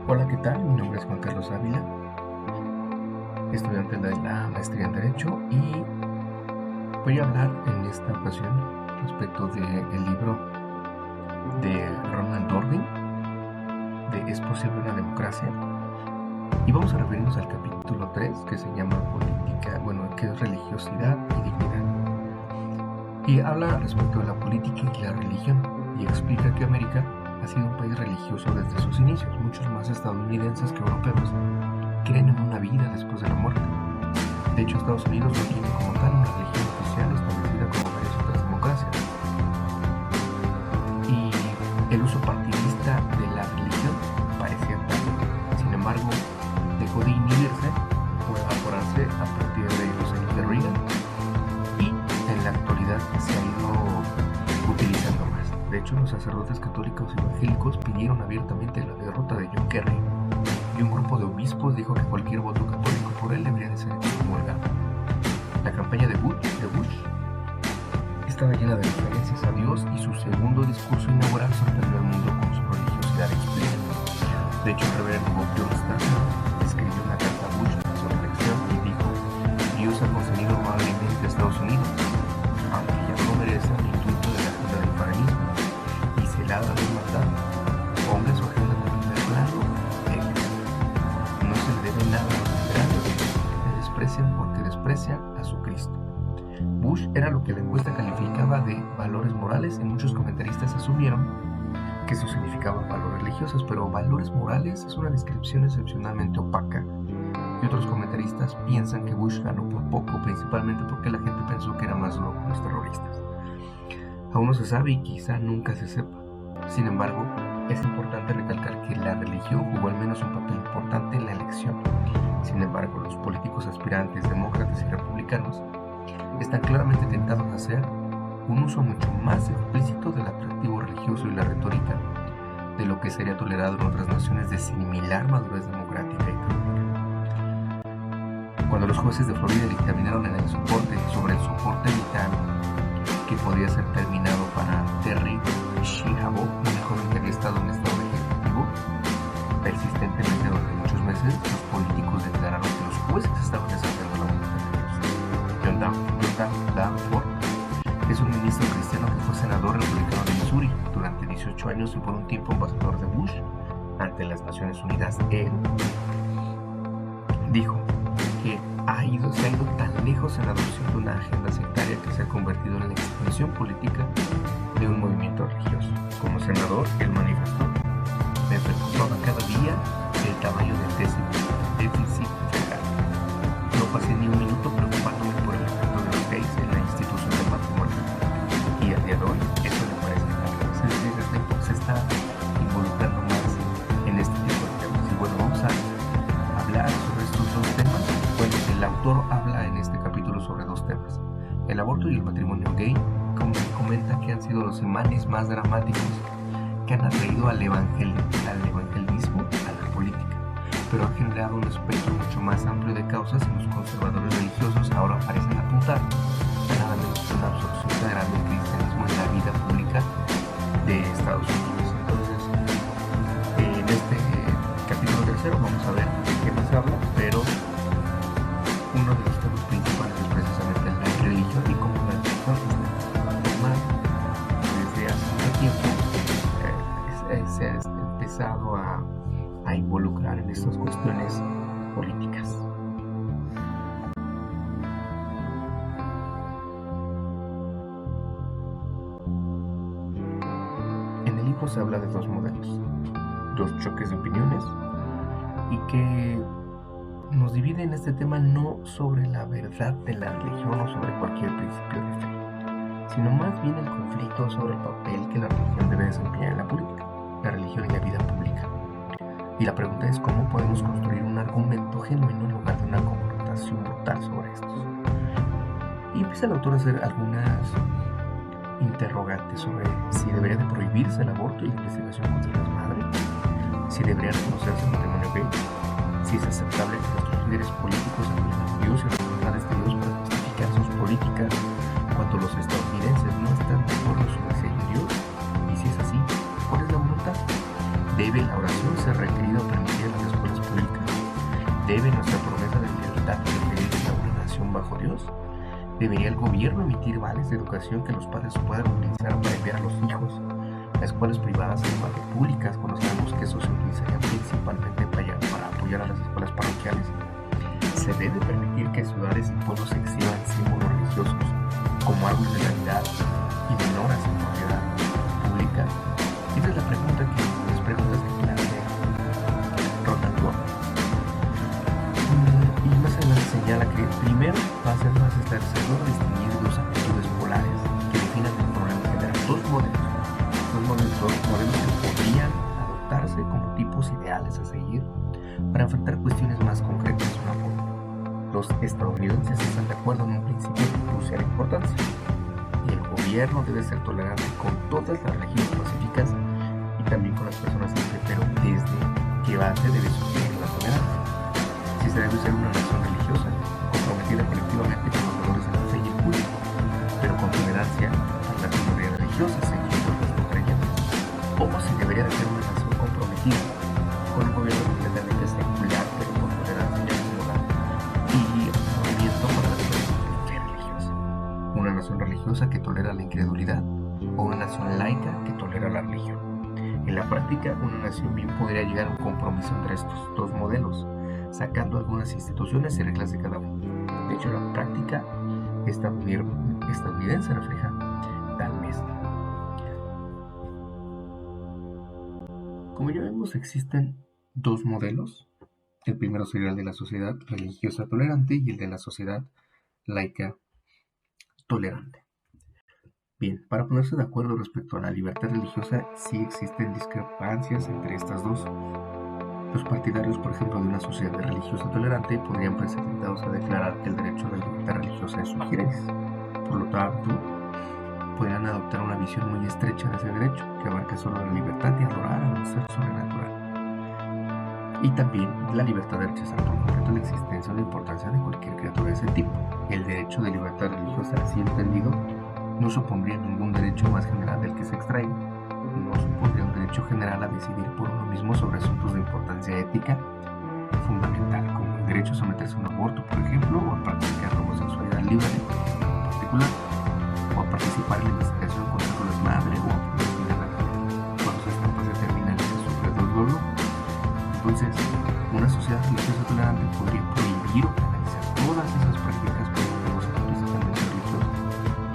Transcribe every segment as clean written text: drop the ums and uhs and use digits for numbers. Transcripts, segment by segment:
Hola, ¿qué tal? Mi nombre es Juan Carlos Ávila, estudiante de la maestría en Derecho, y voy a hablar en esta ocasión respecto del libro de Ronald Dworkin, de ¿Es posible una democracia? Y vamos a referirnos al capítulo 3, que se llama política, que es religiosidad y dignidad. Y habla respecto de la política y la religión, y explica que América ha sido un país religioso desde sus inicios. Muchos más estadounidenses que europeos creen en una vida después de la muerte. De hecho, Estados Unidos no tiene como tal una religión oficial establecida como varias otras democracias. Y el uso partidista de la religión parecía tal. Sin embargo, dejó de inhibirse o evaporarse a partir de los años de Reagan, y en la actualidad se ha ido utilizando más. De hecho, los sacerdotes católicos y evangélicos pidieron abiertamente la derrota de John Kerry, y un grupo de obispos dijo que cualquier voto católico por él debería de ser excomulgado. La campaña de Bush estaba llena de referencias a Dios, y su segundo discurso inaugural sorprendió al mundo con su religiosidad explícita. De hecho, el reverendo Bob Jones escribió una carta a Bush para su reelección y dijo: Dios ha concedido amablemente a Estados Unidos, aunque ya no merece el intuito de la agenda del faranismo, y se la ha dado mandado. Ponga su agenda en primer plano. No se le debe nada a los liberales, le desprecian porque desprecian a su Cristo. Bush era lo que la encuesta calificaba de valores morales, y muchos comentaristas asumieron que eso significaba valores religiosos, pero valores morales es una descripción excepcionalmente opaca, y otros comentaristas piensan que Bush ganó por poco, principalmente porque la gente pensó que era más duro con los terroristas. Aún no se sabe y quizá nunca se sepa. Sin embargo, es importante recalcar que la religión jugó al menos un papel importante en la elección. Sin embargo, los políticos aspirantes, demócratas y republicanos, están claramente tentados a hacer un uso mucho más explícito del atractivo religioso y la retórica de lo que sería tolerado en otras naciones de similar madurez democrática y económica. Cuando los jueces de Florida dictaminaron sobre el soporte vital que podía ser terminado para Terry Shihabo, un joven que había estado en estado vegetativo persistentemente durante muchos meses, los políticos declararon que los jueces estaban desafiando la voluntad de Dios. John Danforth es un ministro cristiano que fue senador republicano de Missouri durante 18 años y por un tiempo embajador de Bush ante las Naciones Unidas. Él dijo que se ha ido tan lejos en la adopción de una agenda sectaria que se ha convertido en la extensión política de un movimiento religioso. Como senador, él manifestó: me preocupaba cada día el tamaño del déficit federal. No pasé ni un minuto preocupándome por el efecto de los gays en la institución del matrimonio. Y a día de hoy, eso le parece que se está involucrando más en este tipo de temas. Y bueno, vamos a hablar sobre estos dos temas. Bueno, el autor habla en este capítulo sobre dos temas: el aborto y el matrimonio gay. Como comenta que han sido los imanes más dramáticos que han atraído al evangelismo a la política, pero ha generado un espectro mucho más amplio de causas, y los conservadores religiosos ahora parecen apuntar a nada menos que una absorción federal del cristianismo en la vida pública de Estados Unidos. Entonces, en este capítulo tercero vamos a ver de qué más habla, pero uno de los temas principales es precisamente la religión y cómo la religión desde hace mucho tiempo se ha empezado a involucrar en estas cuestiones políticas. En el libro se habla de dos modelos, dos choques de opiniones, y que nos dividen este tema no sobre la verdad de la religión o sobre cualquier principio de fe, sino más bien el conflicto sobre el papel que la religión debe desempeñar en la política, la religión y la vida pública. Y la pregunta es: ¿cómo podemos construir un argumento genuino en lugar de una confrontación brutal sobre estos? Y empieza el autor a hacer algunas interrogantes sobre si debería de prohibirse el aborto y la investigación contra las madres, si debería reconocerse el matrimonio gay, si es aceptable que nuestros líderes políticos acudan a Dios y a las voluntades de Dios para justificar sus políticas, cuando los estadounidenses no están de acuerdo sobre si hay Dios, y si es así, ¿cuál es la voluntad? ¿Debe la oración ser requerida o permitida ¿Debe nuestra promesa de lealtad referirse a una nación bajo Dios? ¿Debería el gobierno emitir vales de educación que los padres puedan utilizar para enviar a los hijos a escuelas privadas en lugar de públicas, cuando sabemos que eso se utilizaría principalmente para apoyar a las escuelas parroquiales? ¿Se debe permitir que ciudades y pueblos exhiban símbolos religiosos como árboles de Navidad y menoras en propiedad pública? Esa es las preguntas que plantea Ronald Gordon. Y más adelante señala que primero va a ser más esclarecedor distinguir dos actitudes polares que definan el problema general. Dos modelos que podrían adoptarse como tipos ideales a seguir para enfrentar cuestiones más concretas una por una. Los estadounidenses están de acuerdo en un principio de crucial importancia, y el gobierno debe ser tolerante con todas las religiones pacíficas y también con las personas libres, pero desde qué base debe surgir la tolerancia. Si se debe ser una nación religiosa comprometida colectivamente con los valores de la fe y el culto, pero con tolerancia a la minoría religiosa seguido los no creyentes, o si debería de ser una nación comprometida con un gobierno completamente secular, pero con tolerancia y movimiento para la fe religiosa. Una nación religiosa que tolera la incredulidad, o una nación laica que tolera la religión. En la práctica, una nación bien podría llegar a un compromiso entre estos dos modelos, sacando algunas instituciones y reglas de cada uno. De hecho, la práctica estadounidense refleja tal mezcla. Como ya vemos, existen dos modelos. El primero sería el de la sociedad religiosa tolerante y el de la sociedad laica tolerante. Bien, para ponerse de acuerdo respecto a la libertad religiosa, sí existen discrepancias entre estas dos. Los partidarios, por ejemplo, de una sociedad religiosa tolerante podrían verse tentados a declarar que el derecho a la libertad religiosa es sugerente. Por lo tanto, podrían adoptar una visión muy estrecha de ese derecho, que abarca solo la libertad de adorar a un ser sobrenatural. Y también la libertad de rechazar por completo la existencia o la importancia de cualquier criatura de ese tipo. El derecho de libertad religiosa, así entendido, no supondría ningún derecho más general del que se extraiga. No supondría un derecho general a decidir por uno mismo sobre asuntos de importancia ética fundamental, como el derecho a someterse a un aborto, por ejemplo, o a practicar la homosexualidad libre en particular, o a participar en la investigación contra el cólera madre, o a poner cuando se estampas determinantes se sufre dolor. Entonces, una sociedad religiosa tolerante podría prohibir o penalizar todas esas prácticas por motivos explícitamente religiosos.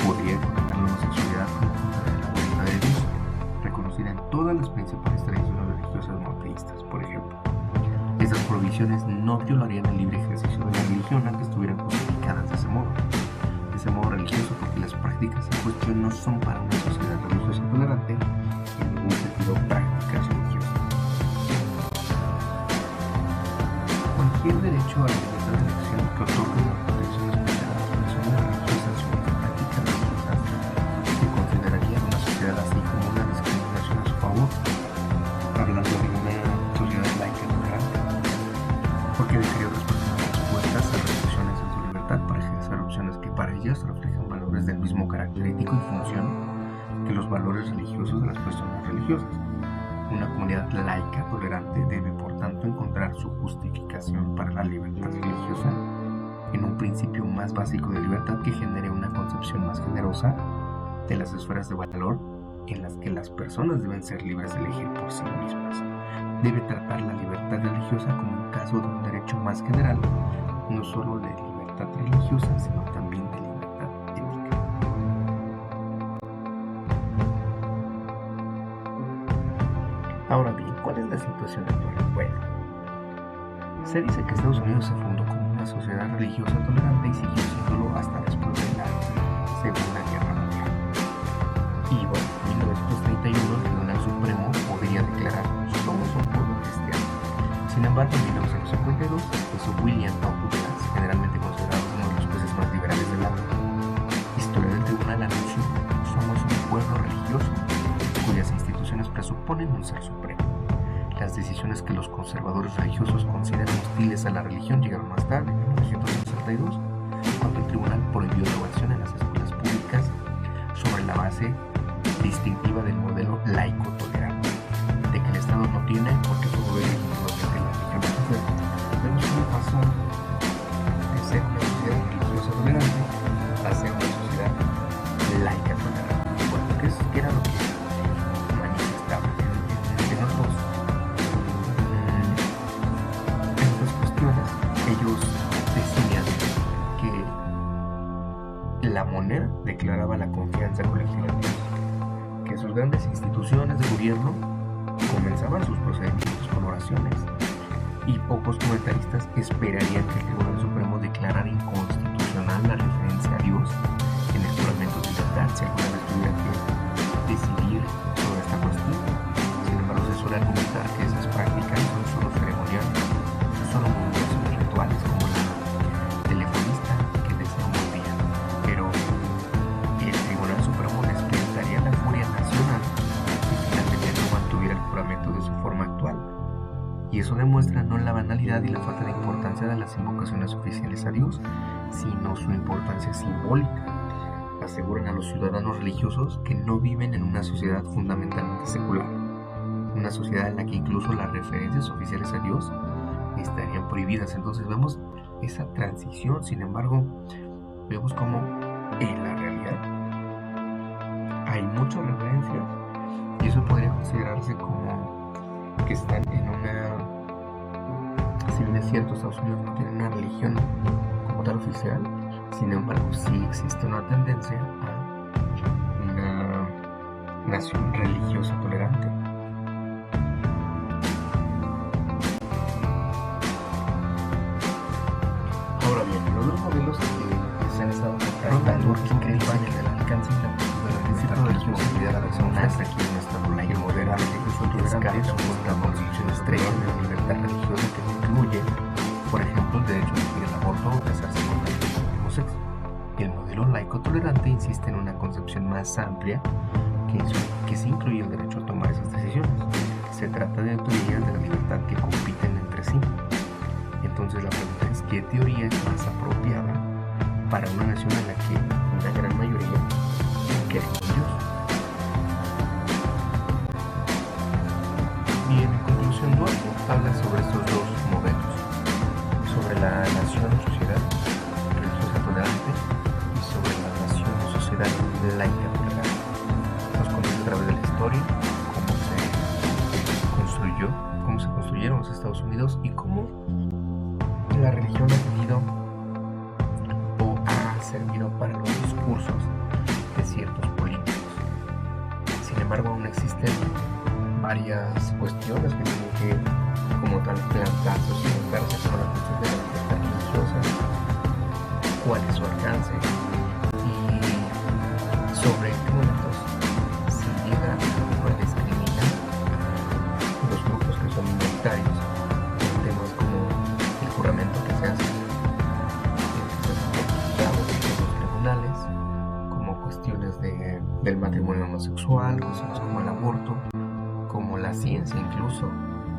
Podría condenar la homosexualidad como contraria a la voluntad de Dios, reconocida en todas las principales tradiciones religiosas monoteístas, por ejemplo. Esas prohibiciones no violarían el libre ejercicio de la religión aunque estuvieran justificadas de ese modo religioso, porque las prácticas en cuestión no son para una sociedad religiosa tolerante en ningún sentido prácticas religiosas. Cualquier derecho a la libertad de elección que otorgue la protección especial a las personas religiosas o las prácticas religiosas se consideraría en una sociedad así como una discriminación a su favor, hablando de una sociedad laica tolerante, porque dejaría a otras personas expuestas a restricciones en su libertad para ejercer opciones que para ellas reflejan valores del mismo carácter ético y función que los valores religiosos de las personas religiosas. Una comunidad laica tolerante debe, por tanto, encontrar su justificación para la libertad religiosa en un principio más básico de libertad que genere una concepción más generosa de las esferas de valor en las que las personas deben ser libres de elegir por sí mismas. Debe tratar la libertad religiosa como un caso de un derecho más general, no solo de libertad religiosa, sino también de libertad ética. Ahora bien, ¿cuál es la situación actual? Bueno, se dice que Estados Unidos se fundó como una sociedad religiosa tolerante y siguió siéndolo hasta después de la Segunda Guerra Mundial. Y bueno, en 1931 el Tribunal Supremo podría declarar somos un pueblo cristiano. Sin embargo, en 1952, William Douglas, generalmente considerado uno de los jueces más liberales del mundo, historia del tribunal, anunció somos un pueblo religioso cuyas instituciones presuponen un ser supremo. Las decisiones que los conservadores religiosos consideran hostiles a la religión llegaron más tarde, en 1962, cuando el tribunal prohibió la educación en las escuelas públicas sobre la base distintiva del modelo laico tolerante, de que el Estado no tiene por qué promover la religión. Vemos cómo pasó faltaba la confianza colectiva en Dios, que sus grandes instituciones de gobierno comenzaban sus procedimientos con oraciones, y pocos comentaristas esperarían que el Tribunal Supremo declarara inconstitucional la referencia a Dios en el juramento de lealtad si alguna vez tuviera que decidir sobre esta cuestión. Sin embargo, se suele argumentar que esas prácticas son solo ceremoniales, solo movimientos rituales como la telefonista que desea un buen día, pero el Tribunal Supremo despertaría la furia nacional si finalmente no mantuviera el juramento de su forma actual. Y eso demuestra no la banalidad y la falta de importancia de las invocaciones oficiales a Dios, sino su importancia simbólica. Aseguran a los ciudadanos religiosos que no viven en una sociedad fundamentalmente secular, una sociedad en la que incluso las referencias oficiales a Dios estarían prohibidas. Entonces vemos esa transición. Sin embargo, vemos como en la realidad hay muchas referencias, y eso podría considerarse como que están en una, si bien es cierto, Estados Unidos no tiene una religión como tal oficial, sin embargo sí existe una tendencia a una nación religiosa tolerante. Ahora bien, los dos modelos que se han estado tratando es increíble el alcance y la apertura del principio de responsabilidad a la acción aquí en nuestra ley. El modelo religioso tolerante contra la constitución estrecha de la libertad religiosa que incluye, por ejemplo, el derecho a elegir el aborto o casarse con el mismo sexo. El modelo laico tolerante insiste en una concepción más amplia que sí incluye el derecho a tomar esas decisiones. Se trata de teorías de la libertad que compiten entre sí. Entonces la pregunta es, ¿qué teoría es más apropiada para una nación en la que una gran mayoría cree en Dios? Bien, en conclusión, Dworkin habla sobre estos dos modelos, sobre la nación o sociedad religiosa tolerante y sobre la nación o sociedad laica tolerante. Nos conoce a través de la historia cómo se construyeron los Estados Unidos y cómo la religión ha tenido o ha servido para los discursos de ciertos políticos. Sin embargo, aún existen varias cuestiones que tienen que, como tal, plantarse o cimentarse, como la cuestión de la libertad religiosa, cuál es su alcance y sobre qué momentos se llega a discriminar a los grupos que son minoritarios en temas como el juramento que se hace en los tribunales, como cuestiones del matrimonio homosexual, cuestiones como el aborto, como la ciencia incluso,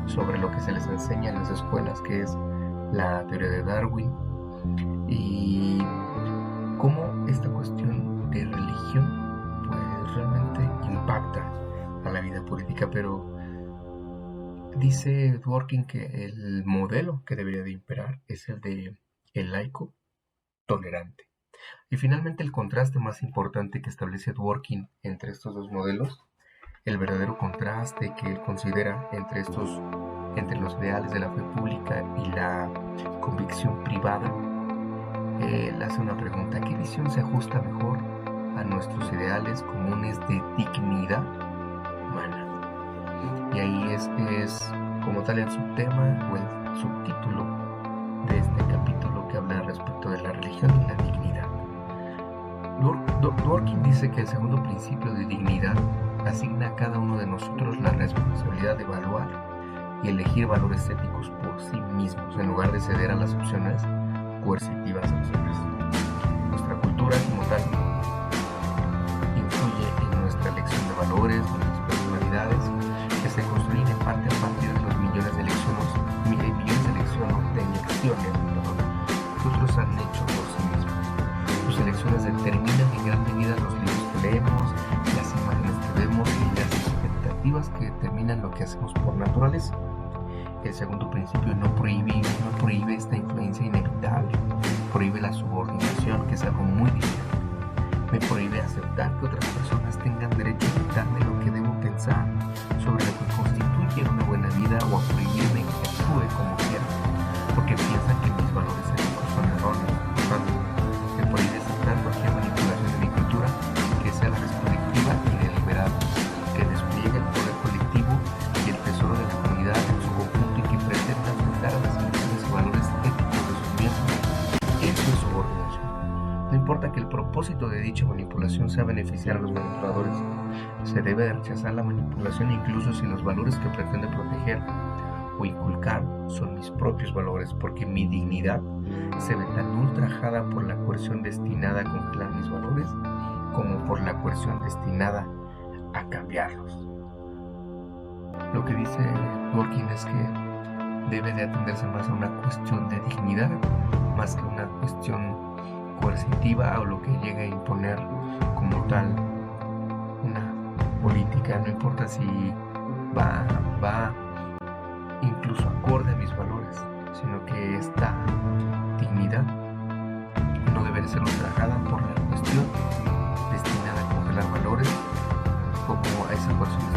sobre lo que se les enseña en las escuelas, que es la teoría de Darwin, y cómo esta cuestión de religión pues realmente impacta a la vida política. Pero dice Dworkin que el modelo que debería de imperar es el de el laico tolerante. Y finalmente, el contraste más importante que establece Dworkin entre estos dos modelos, el verdadero contraste que él considera entre los ideales de la fe pública y la convicción privada, él hace una pregunta: ¿qué visión se ajusta mejor a nuestros ideales comunes de dignidad humana? Y ahí es como tal el subtema o el subtítulo de este capítulo que habla respecto de la religión y la dignidad. Dworkin dice que el segundo principio de dignidad asigna a cada uno de nosotros la responsabilidad de evaluar y elegir valores éticos por sí mismos, en lugar de ceder a las opciones coercitivas de los hombres. Nuestra cultura como tal influye en nuestra elección de valores, nuestras personalidades, que se construyen en parte a partir de los millones de elecciones que otros han hecho por sí mismos. Sus elecciones determinan en gran medida los libros que leemos, las imágenes que vemos y las expectativas que determinan lo que hacemos por naturaleza. El segundo principio no prohíbe esta influencia inevitable, prohíbe la subordinación, que es algo muy diferente. Me prohíbe aceptar que otras personas tengan derecho a dictarme lo que debo pensar sobre lo que constituye una buena vida, o a prohibirme que actúe como quiera, porque piensan que mis valores éticos son erróneos. Por tanto, me prohíbe aceptar cualquier manipulación de mi cultura beneficiar a los manipuladores. Se debe de rechazar la manipulación incluso si los valores que pretende proteger o inculcar son mis propios valores, porque mi dignidad se ve tan ultrajada por la coerción destinada a congelar mis valores como por la coerción destinada a cambiarlos. Lo que dice Dworkin es que debe de atenderse más a una cuestión de dignidad más que una cuestión coercitiva o lo que llegue a imponer como tal una política, no importa si va incluso acorde a mis valores, sino que esta dignidad no debe ser ultrajada por la cuestión destinada a congelar valores o como a esa cuestión